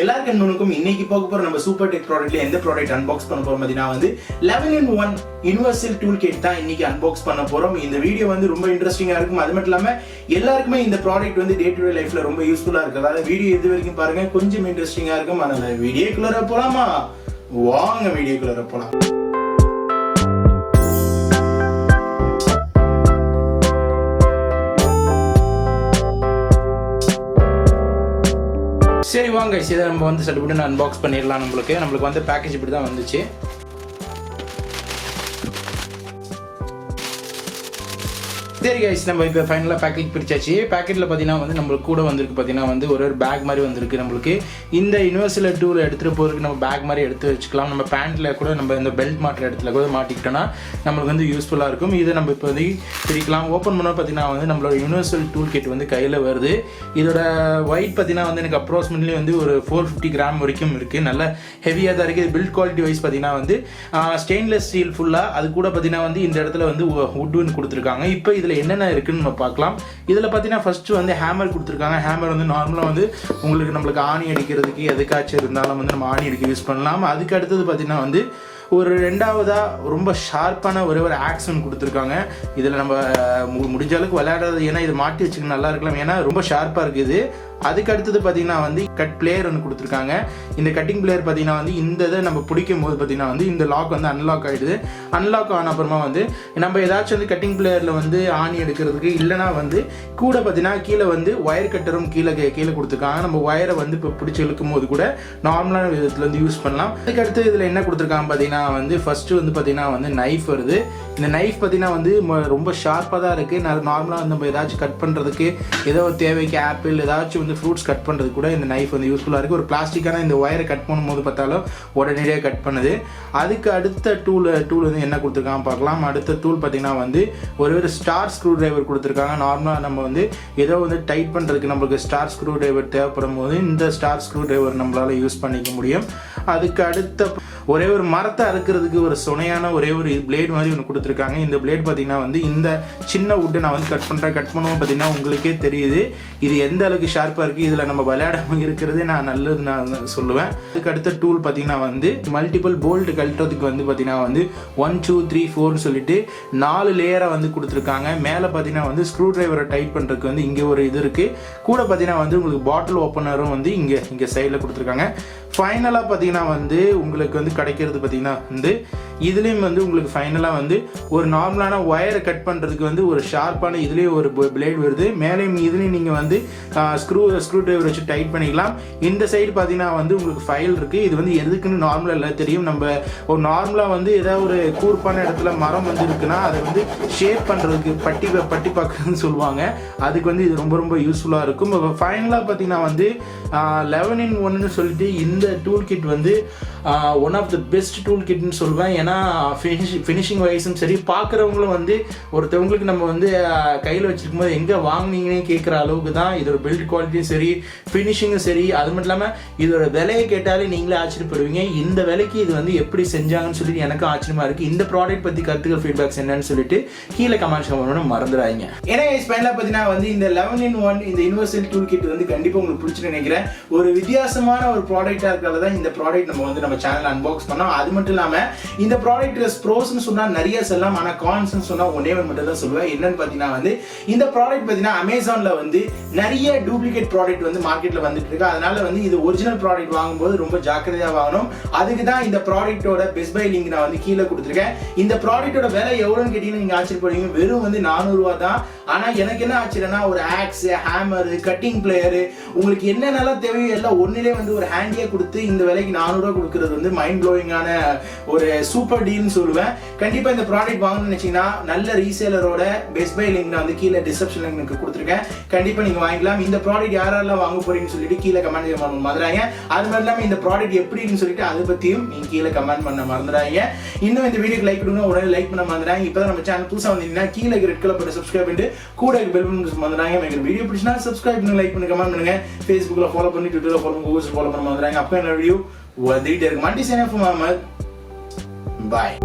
எல்லாருக்கும் இன்னைக்கு பார்க்க போற நம்ம சூப்பர் டெக் ப்ராடக்ட்ல எந்த ப்ராடக்ட் அன்பாக்ஸ் பண்ண போறோம் அப்படினா 11-in-1 யுனிவர்சல் டூல் கிட் தான் இன்னைக்கு அன்பாக்ஸ் பண்ண போறோம். இந்த வீடியோ ரொம்ப இன்ட்ரெஸ்டிங்கா இருக்கும். அது மட்டும் இல்லாம எல்லாருக்குமே இந்த ப்ராடக்ட் டே டு டே லைஃப்ல ரொம்ப யூஸ்ஃபுல்லா இருக்கு. அதாவது வீடியோ எது வரைக்கும் பாருங்க, கொஞ்சம் இன்ட்ரெஸ்டிங்கா இருக்கும். அதனால வீடியோக்குள்ள போலாமா? வாங்க வீடியோக்குள்ள போலாம். சரி வாங்க இதை நம்ம சட்டுப்பட்டு அன்பாக்ஸ் பண்ணிடலாம். நம்மளுக்கு பேக்கேஜ் இப்படி தான் வந்துச்சு. சரி கைஸ், நம்ம இப்போ ஃபைனலாக பேக்கேஜ் பிரிச்சாச்சு. பேக்கெட்டில் பார்த்தீங்கன்னா நம்மளுக்கு கூட வந்திருக்கு பார்த்தீங்கன்னா ஒரு பேக் மாதிரி வந்திருக்கு. நம்மளுக்கு இந்த யுனிவர்சல் டூல் எடுத்துகிட்டு போகிறதுக்கு நம்ம பேக் மாதிரி எடுத்து வச்சுக்கலாம். நம்ம பேண்ட்டில் கூட நம்ம இந்த பெல்ட் மாட்டுற இடத்துல கூட மாட்டிக்கிட்டோன்னா நம்மளுக்கு யூஸ்ஃபுல்லாக இருக்கும். இதை நம்ம இப்போ பிரிக்கலாம். ஓப்பன் பண்ணால் பார்த்தீங்கன்னா நம்மளோட யுனிவர்சல் டூல் கிட் கையில் வருது. இதோட வெயிட் பார்த்தீங்கன்னா எனக்கு அப்ராக்சிமேட்லி ஒரு 450 கிராம் வரைக்கும் இருக்குது. நல்ல ஹெவியாக தான் இருக்குது. பில்ட் குவாலிட்டி வைஸ் பார்த்தீங்கன்னா ஸ்டெயின்லெஸ் ஸ்டீல் ஃபுல்லாக. அது கூட பார்த்தீங்கன்னா இந்த இடத்துல வுட்னு கொடுத்துருக்காங்க. இப்போ இதில் என்னென்ன இருக்குன்னு நம்ம பார்க்கலாம். இதில் பார்த்தீங்கன்னா ஃபர்ஸ்ட் ஹேமர் கொடுத்துருக்காங்க. ஹேமர் நார்மலாக நம்மளுக்கு ஆணி அடிக்கிறதுக்கு எதுக்காச்சும் இருந்தாலும் நம்ம ஆணி அடிக்க யூஸ் பண்ணலாம். அதுக்கு அடுத்தது பார்த்தீங்கன்னா ஒரு ரெண்டாவதாக ரொம்ப ஷார்ப்பான ஒரு ஆக்சன் கொடுத்துருக்காங்க. இதில் நம்ம முடிஞ்ச அளவுக்கு விளையாடுறது, ஏன்னா இதை மாட்டி வச்சுக்க நல்லா இருக்கலாம், ஏன்னா ரொம்ப ஷார்ப்பாக இருக்குது. அதுக்கு அடுத்தது பார்த்தீங்கன்னா கட் பிளேயர் ஒன்று கொடுத்துருக்காங்க. இந்த கட்டிங் பிளேயர் பார்த்தீங்கன்னா இந்த இதை நம்ம பிடிக்கும் போது பார்த்தீங்கன்னா இந்த லாக் அன்லாக் ஆகிடுது. அன்லாக் ஆன அப்புறமா நம்ம ஏதாச்சும் கட்டிங் பிளேயரில் ஆணி எடுக்கிறதுக்கு இல்லைனா கூட பார்த்தீங்கன்னா கீழே ஒயர் கட்டரும் கீழே கொடுத்துருக்காங்க. நம்ம ஒயரை இப்போ பிடிச்சி இழுக்கும் போது கூட நார்மலான விதத்தில் யூஸ் பண்ணலாம். அதுக்கு அடுத்து இதில் என்ன கொடுத்துருக்காங்க பார்த்தீங்கன்னா ஃபர்ஸ்ட் பார்த்தீங்கன்னா நைஃப் வருது. இந்த நைஃப் பார்த்தீங்கன்னா ரொம்ப ஷார்ப்பாக தான் இருக்குது. நார்மலாக நம்ம ஏதாச்சும் கட் பண்ணுறதுக்கு, ஏதோ தேவைக்கு ஆப்பிள் ஏதாச்சும் ஃப்ரூட்ஸ் கட் பண்ணுறது கூட இந்த நைஃப் யூஸ்ஃபுல்லாக இருக்குது. ஒரு பிளாஸ்டிக்கான இந்த ஒயரை கட் பண்ணும்போது பார்த்தாலும் உடனடியாக கட் பண்ணுது. அதுக்கு அடுத்த டூல் என்ன கொடுத்துருக்காங்க பார்க்கலாம். அடுத்த டூல் பார்த்தீங்கன்னா ஒரு ஸ்டார் ஸ்க்ரூ டிரைவர் கொடுத்துருக்காங்க. நார்மலாக நம்ம ஏதோ டைட் பண்ணுறதுக்கு நம்மளுக்கு ஸ்டார் ஸ்க்ரூ டிரைவர் தேவைப்படும் போது இந்த ஸ்டார் ஸ்க்ரூ டிரைவர் நம்மளால் யூஸ் பண்ணிக்க முடியும். அதுக்கு அடுத்த ஒரே ஒரு மரத்தை அறுக்கிறதுக்கு ஒரு சுனையான ஒரே ஒரு பிளேட் மாதிரி ஒன்று கொடுத்துருக்காங்க. இந்த பிளேட் பார்த்தீங்கன்னா இந்த சின்ன வுட்டை நான் கட் பண்ணுவோம் பார்த்தீங்கன்னா உங்களுக்கே தெரியுது இது எந்த அளவுக்கு ஷார்ப்பாக இருக்குது. இதில் நம்ம விளையாடாம இருக்கிறதே நான் நல்லது நான் சொல்லுவேன். அதுக்கு அடுத்த டூல் பார்த்தீங்கன்னா மல்டிபிள் போல்ட் கழட்டுறதுக்கு பார்த்தீங்கன்னா 1 2 3 4 சொல்லிட்டு 4 லேயராக கொடுத்துருக்காங்க. மேலே பார்த்தீங்கன்னா ஸ்க்ரூ டிரைவரை டைட் பண்ணுறதுக்கு இங்கே ஒரு இது இருக்குது. கூட பார்த்தீங்கன்னா உங்களுக்கு பாட்டில் ஓப்பனரும் இங்கே சைடில் கொடுத்துருக்காங்க. ஃபைனலாக பார்த்தீங்கன்னா உங்களுக்கு கிடைக்கிறது பார்த்தீங்கன்னா இதுலேயும் உங்களுக்கு ஃபைனலாக ஒரு நார்மலான ஒயரை கட் பண்ணுறதுக்கு ஒரு ஷார்ப்பான இதுலேயும் ஒரு பிளேட் வருது. மேலேயும் இதுலேயும் நீங்கள் ஸ்க்ரூ டிரைவர் வச்சு டைட் பண்ணிக்கலாம். இந்த சைடு பார்த்தீங்கன்னா உங்களுக்கு ஃபைல் இருக்குது. இது எதுக்குன்னு நார்மலாக எல்லாம் தெரியும். நம்ம ஒரு நார்மலாக ஏதாவது ஒரு கூர்ப்பான இடத்துல மரம் இருக்குன்னா அதை ஷேப் பண்ணுறதுக்கு பட்டி பார்க்குறதுன்னு சொல்லுவாங்க. அதுக்கு இது ரொம்ப ரொம்ப யூஸ்ஃபுல்லாக இருக்கும். ஃபைனலாக பார்த்தீங்கன்னா 11-in-1 சொல்லிட்டு இந்த tool kit one of the best tool கிட்னு சொல்லுவேன். ஏன்னா ஃபினிஷிங் வைஸும் சரி, பார்க்குறவங்களும் ஒருத்தவங்களுக்கு நம்ம கையில் வச்சிருக்கும் போது எங்கே வாங்கினீங்கன்னு கேட்குற அளவுக்கு தான் இதோட பில்ட் குவாலிட்டியும் சரி, ஃபினிஷிங்கும் சரி. அது மட்டும் இல்லாமல் இதோட விலையை கேட்டாலே நீங்களே ஆச்சரியப்படுவீங்க. இந்த விலைக்கு இது எப்படி செஞ்சாங்கன்னு சொல்லிட்டு எனக்கும் ஆச்சரியமாக இருக்குது. இந்த ப்ராடக்ட் பற்றி கருத்துக்கள் ஃபீட்பேக்ஸ் என்னன்னு சொல்லிட்டு கீழே கமெண்ட்ஸ் பண்ணணும் மறந்துடாதீங்க. ஏன்னா ஸ்பெயினில் பார்த்தீங்கன்னா இந்த 11-in-1 இந்த யுனிவர்சல் டூல் கிட் கண்டிப்பாக உங்களுக்கு பிடிச்சி நினைக்கிறேன். ஒரு வித்தியாசமான ஒரு ப்ராடக்டாக இருக்கிறது தான் இந்த ப்ராடக்ட் நம்ம சேனல் அன்பாக்ஸ் பண்ணோம். அது மட்டும் இல்லாமல் இந்த ப்ராடக்ட் ப்ரோஸ்ன்னு சொன்னால் நிறைய சொல்லலாம், ஆனால் கான்ஸ்ன்னு சொன்னால் ஒன்னே மட்டும் தான் சொல்லுவேன். என்னன்னு பார்த்தீங்கன்னா இந்த ப்ராடக்ட் பார்த்தீங்கன்னா அமேசானில் நிறைய டூப்ளிகேட் ப்ராடக்ட் மார்க்கெட்டில் வந்துட்டு இருக்கு. அதனால இது ஒரிஜினல் ப்ராடக்ட் வாங்கும்போது ரொம்ப ஜாக்கிரதையாக வாங்கணும். அதுக்கு தான் இந்த ப்ராடக்ட்டோட பெஸ்ட் பை லிங்க் நான் கீழே கொடுத்துருக்கேன். இந்த ப்ராடக்ட்டோட விலை எவ்வளோன்னு கேட்டீங்கன்னா நீங்கள் ஆச்சரியப்படுவீங்க. வெறும் 400 ரூபா தான். ஆனால் எனக்கு என்ன ஆச்சரியம்னா ஒரு ஆக்ஸ், ஹேமர், கட்டிங் பிளேயர், உங்களுக்கு என்னென்னலாம் தேவையோ எல்லாம் ஒன்னிலே ஒரு ஹேண்டியாக கொடுத்து இந்த விலைக்கு 400 ரூபா கொடுக்குறது மைண்ட் ப்ளோயிங்கான ஒரு சூப்பர் டீல்னு சொல்லுவேன். கண்டிப்பாக இந்த ப்ராடக்ட் வாங்கணும்னு நினைச்சீங்கன்னா நல்ல ரீசேலரோட பெஸ்ட் பை லிங்க் நான் கீழே டிஸ்கிரிப்ஷன் லிங்க் கொடுத்துருக்கேன். கண்டிப்பாக நீங்கள் வாங்கிக்கலாம். இந்த ப்ராடக்ட் யாரெல்லாம் வாங்க போறீங்கன்னு சொல்லிட்டு கீழே கமெண்ட் பண்ண மறந்துடாங்க. அது மாதிரி இல்லாமல் இந்த ப்ராடக்ட் எப்படின்னு சொல்லிட்டு அதை பற்றியும் நீங்கள் கீழே கமெண்ட் பண்ண மறந்துடாங்க. இன்னும் இந்த வீடியோக்கு லைக் கொடுங்க, உடனே லைக் பண்ண மறந்துடாங்க. இப்போ தான் நம்ம சேனல் புதுசாக வந்தீங்கன்னா கீழே ரெட் கலர் போட்டு சப்ஸ்கிரைப் பண்ணிட்டு கூட பெல் பட்டன் மறந்துடாங்க. எனக்கு வீடியோ பிடிச்சினா சப்ஸ்கிரைப் பண்ணுங்க, லைக் பண்ணுங்க, கமெண்ட் பண்ணுங்க. ஃபேஸ்புக்கில் ஃபாலோ பண்ணி, ட்விட்டரில் ஃபாலோ பண்ணி, கூகுள்ஸ் ஃபாலோ பண்ண மறந்துடாங்க. அப்போ என்ன வீடியோ வந்துகிட்டே இருக்கு. மல்டி சைன் ஆஃப் முகமது. பாய்.